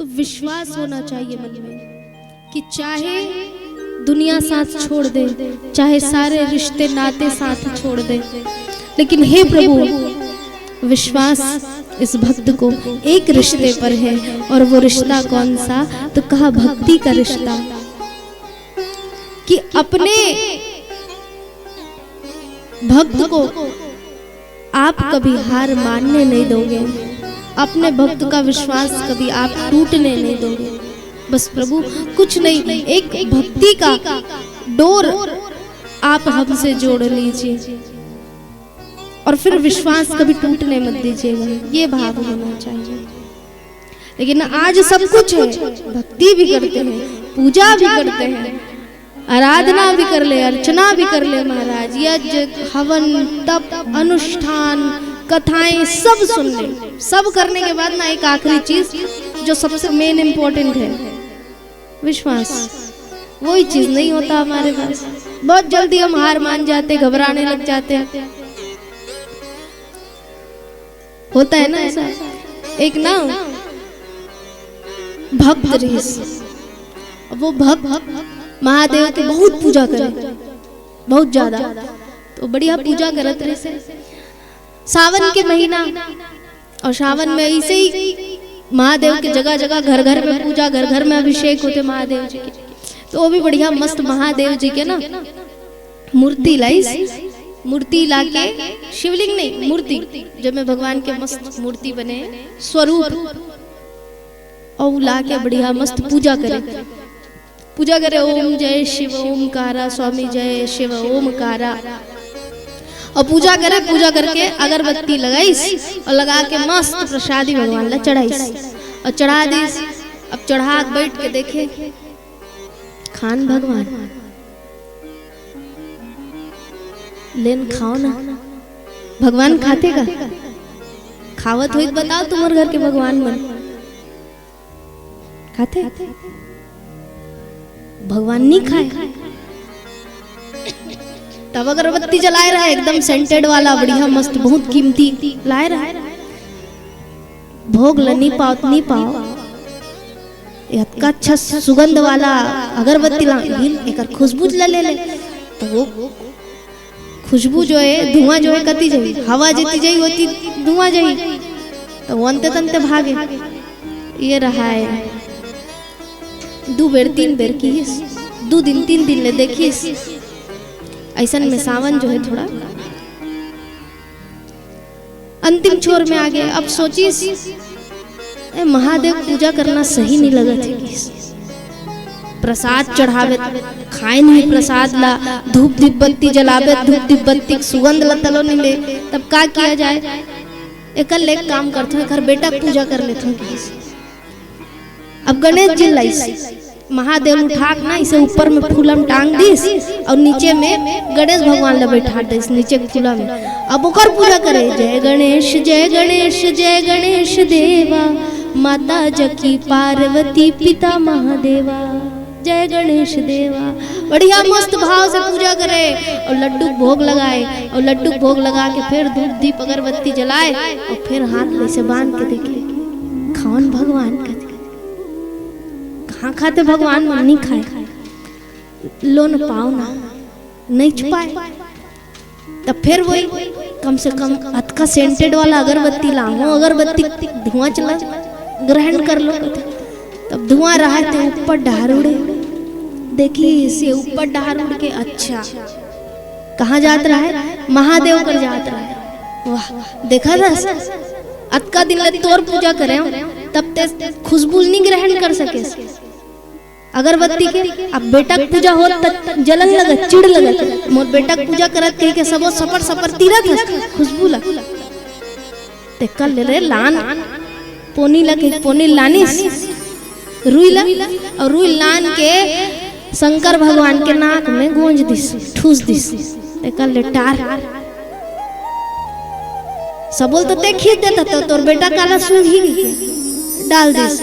तो विश्वास होना चाहिए मन में कि चाहे दुनिया साथ छोड़ दे, चाहे सारे रिश्ते नाते साथ छोड़ दे, लेकिन हे प्रभु विश्वास इस भक्त को एक रिश्ते पर है। और वो रिश्ता कौन सा? तो कहा भक्ति का रिश्ता, कि अपने भक्त को आप कभी हार मानने नहीं दोगे, अपने भक्त का विश्वास कभी आप टूटने नहीं दोगे। बस प्रभु कुछ नहीं, एक भक्ति का डोर आप हमसे जोड़ लीजिए और फिर विश्वास कभी टूटने मत दीजिएगा, ये भाव होना चाहिए। लेकिन आज सब कुछ है, भक्ति भी करते हैं, पूजा भी करते हैं, आराधना भी कर ले, अर्चना भी कर ले महाराज, यज्ञ हवन तप अनुष्ठान कथाएं सब सुन ले। सब करने के बाद ना एक आखिरी चीज जो सबसे मेन इंपॉर्टेंट है, विश्वास। वही चीज नहीं होता हमारे पास। बहुत जल्दी हम हार मान जाते, घबराने लग जाते हैं। होता है ना ऐसा। एक ना भक्त ऋषि, वो भक्त महादेव की बहुत पूजा करे, बहुत ज्यादा, तो बढ़िया पूजा करत रहे से सावन के महीना, और सावन में ऐसे ही महादेव के जगह जगह घर घर में पूजा, घर घर में अभिषेक होते महादेव जी के। तो वो भी बढ़िया मस्त महादेव जी के ना मूर्ति लाई, मूर्ति लाके, शिवलिंग नहीं मूर्ति, जब में भगवान के मस्त मूर्ति बने स्वरूप, और लाके बढ़िया मस्त पूजा करे। पूजा करे ओम जय शिव ओमकारा, स्वामी जय शिव ओमकारा, और पूजा करे। पूजा करके अगरबत्ती लगाईस और लगा के मस्त प्रसादी भगवान ला चढ़ाईस और चढ़ा दीस। अब चढ़ा बैठ के देखे खान भगवान लेन खाओ ना, भगवान खाते का खावत हुई बताओ तुम्हारे घर के भगवान मन खाते? भगवान नहीं खाए। तब अगरबत्ती जलाए रहा है एकदम सेंटेड वाला बढ़िया मस्त बहुत कीमती लाए रहा है, भोग लनी पाओ नहीं पाओ, इतना अच्छा सुगंध वाला अगरबत्ती ला एक खुशबू ले ले, तो वो खुशबू जो है धुआं जो है कती जाई, हवा जीती जाई होती धुआं जाई, तो वो अंते तंते भागे। ये रहा है 2 बेर 3 बेर की 2 दिन 3 दिन ले देखिस। ऐसा में सावन जो है थोड़ा अंतिम छोर में आ गए। अब सोचिस महादेव पूजा करना सही नहीं लगा थे, प्रसाद चढ़ावे खाए नहीं प्रसाद ला, धूप दीप बत्ती जलावे, धूप दीप बत्ती सुगंध ला तलो नहीं ले, तब क्या किया जाए? एक काम करते हैं, घर बेटा पूजा कर लेते हैं। अब गणेश जी लाइस महादेव उठा ना इसे ऊपर में फूलम टांग दीस और नीचे में गणेश भगवान ला बैठा दीस नीचे फूला में। अब ओकर पूजा करे, जय गणेश जय गणेश जय गणेश देवा, माता जकी पार्वती पिता महादेवा, जय गणेश देवा। बढ़िया मस्त भाव से पूजा करे और लड्डू भोग लगाए, और लड्डू भोग लगा के फिर धूप दीप अगरबत्ती जलाए और फिर हाथ से बांध के देखे खान भगवान का। कहाँ खाते भगवान? मन नहीं खाए, लो न पाओ ना, नहीं छुपाए। तब फिर वही कम से कम अतका सेंटेड वाला अगरबत्ती लाओ, अगरबत्ती धुआं चला ग्रहण कर लो। तब धुआं रहा थे ऊपर डहार उड़े, देखिए इसे ऊपर डहार उड़ के अच्छा कहाँ जात रहा है? महादेव कर जात रहा है। वाह देखा था अतका दिन ले तोर पूजा करे तब ते खुशबू नहीं ग्रहण कर सके अगरबत्ती के। अब बेटा पूजा हो जलन लगा चिड़ लगा, मोर बेटा पूजा करत कह के सबो सपर सपर तीरत खुशबू ला ते कल ले लान पोनी लगे, पोनी लानिस रुई ला, और रुई लान के शंकर भगवान के नाक में गूंज दिस ठूस दिस ते कल ले टार सबोल तो ते खींच देता तो तोर बेटा काला सूंघ ही डाल दिस।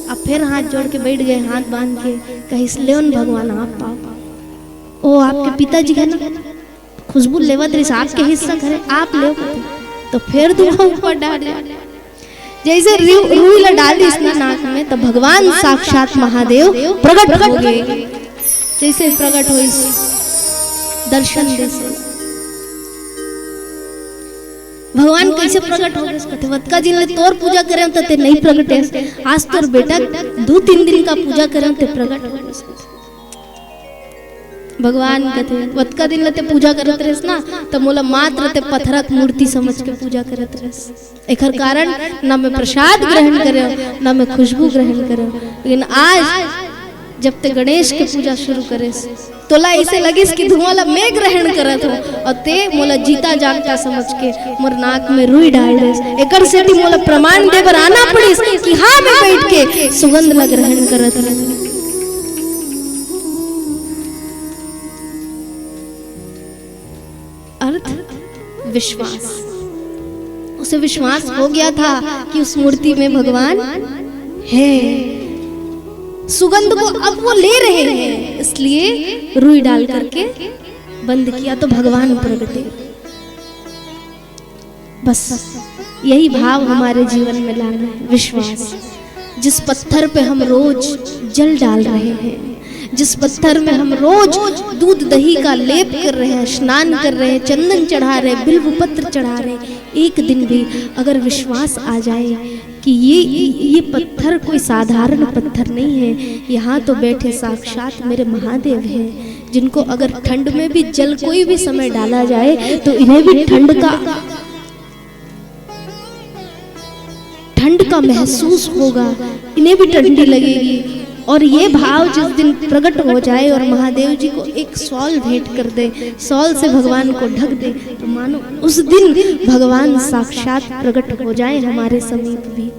अब फिर हाथ जोड़ के बैठ गए, हाथ बांध के कहिस लेवन भगवान आप पाओ, ओ आपके पिताजी है ना खुशबू लेवत रही आपके हिस्सा करे आप ले, तो फिर धुआं ऊपर डाल जैसे रुई ला डाली इसना नाक में तो भगवान साक्षात महादेव प्रकट हो गए। जैसे प्रकट हो दर्शन दे से भगवान कैसे प्रकट हो गए कहते वत्का जी ने तोर पूजा करे तो ते नहीं प्रकट है, आज तोर बेटा 2-3 दिन का पूजा करे ते प्रकट हो गए। भगवान कहते वत्का दिन लते पूजा करत रहस ना तो मोला मात्र ते पत्थरक मूर्ति समझ के पूजा करत रहस। एकर कारण ना मैं प्रसाद ग्रहण करे ना मैं खुशबू ग्रहण करे, लेकिन आज जब ते गणेश के पूजा शुरू करे तोला ऐसे लगिस कि धुआं मैं ग्रहण करत हो और ते मोला जीता जागता समझ के मोर नाक में रुई डाल देस। एकर सेठी मोला प्रमाण देवर आना पड़िस कि हाँ मैं बैठ के सुगंध ला ग्रहण करत हूं। अर्थ विश्वास, उसे विश्वास हो गया था कि उस मूर्ति में भगवान है। सुगंध को अब वो ले रहे हैं, इसलिए रुई डाल करके बंद किया तो भगवान प्रगटे। बस यही भाव हमारे जीवन में लाना है, विश्वास। जिस पत्थर पे हम रोज जल डाल रहे हैं, जिस पत्थर में हम रोज दूध दही का लेप कर रहे हैं, स्नान कर रहे हैं, चंदन चढ़ा रहे हैं, बिल्व पत्र चढ़ा रहे हैं, एक दिन भी अगर विश्वास आ जाए कि ये पत्थर कोई साधारण पत्थर नहीं है, यहाँ तो बैठे साक्षात मेरे महादेव हैं, जिनको अगर ठंड में भी जल कोई भी समय डाला जाए तो इन्हें भी ठंड का महसूस होगा, इन्हें भी ठंडी लगेगी। और ये भाव जिस दिन प्रकट हो जाए और महादेव जी को एक शॉल भेंट कर दे, शॉल से भगवान को ढक दे, तो मानो उस दिन भगवान साक्षात प्रकट हो जाए हमारे समीप भी।